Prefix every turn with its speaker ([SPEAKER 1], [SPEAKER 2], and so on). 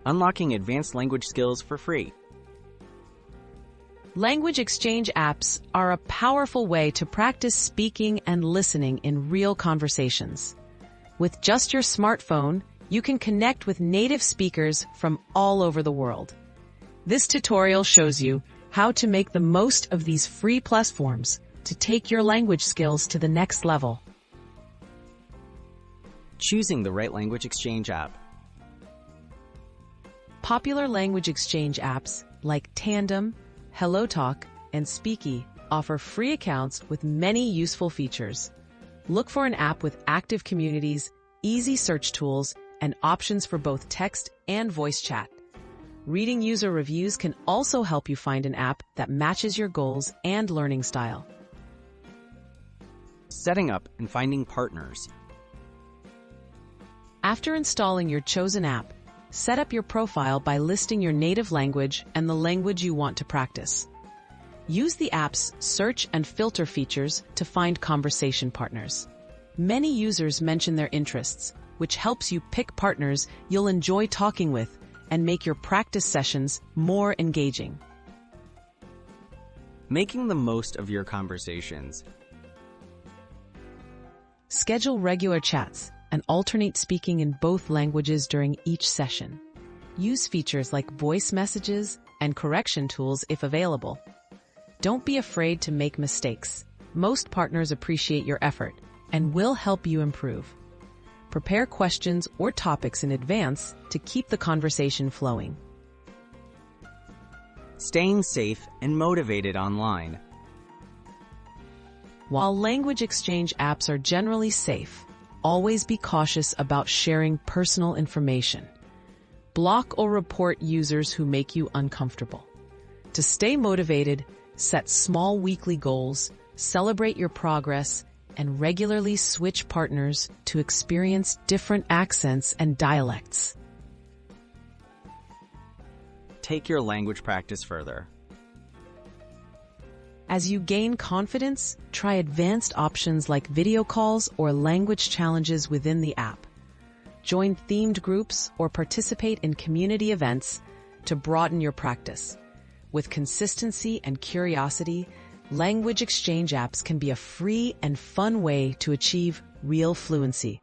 [SPEAKER 1] unlocking advanced language skills for free.
[SPEAKER 2] Language exchange apps are a powerful way to practice speaking and listening in real conversations. With just your smartphone, you can connect with native speakers from all over the world. This tutorial shows you how to make the most of these free platforms to take your language skills to the next level.
[SPEAKER 1] Choosing the right language exchange app.
[SPEAKER 2] Popular language exchange apps like Tandem, HelloTalk, and Speaky offer free accounts with many useful features. Look for an app with active communities, easy search tools, and options for both text and voice chat. Reading user reviews can also help you find an app that matches your goals and learning style.
[SPEAKER 1] Setting up and finding partners.
[SPEAKER 2] After installing your chosen app, set up your profile by listing your native language and the language you want to practice. Use the app's search and filter features to find conversation partners. Many users mention their interests, which helps you pick partners you'll enjoy talking with and make your practice sessions more engaging.
[SPEAKER 1] Making the most of your conversations.
[SPEAKER 2] Schedule regular chats and alternate speaking in both languages during each session. Use features like voice messages and correction tools if available. Don't be afraid to make mistakes. Most partners appreciate your effort and will help you improve. Prepare questions or topics in advance to keep the conversation flowing.
[SPEAKER 1] Staying safe and motivated online.
[SPEAKER 2] While language exchange apps are generally safe, always be cautious about sharing personal information. Block or report users who make you uncomfortable. To stay motivated, set small weekly goals, celebrate your progress, and regularly switch partners to experience different accents and dialects.
[SPEAKER 1] Take your language practice further.
[SPEAKER 2] As you gain confidence, try advanced options like video calls or language challenges within the app. Join themed groups or participate in community events to broaden your practice. With consistency and curiosity, language exchange apps can be a free and fun way to achieve real fluency.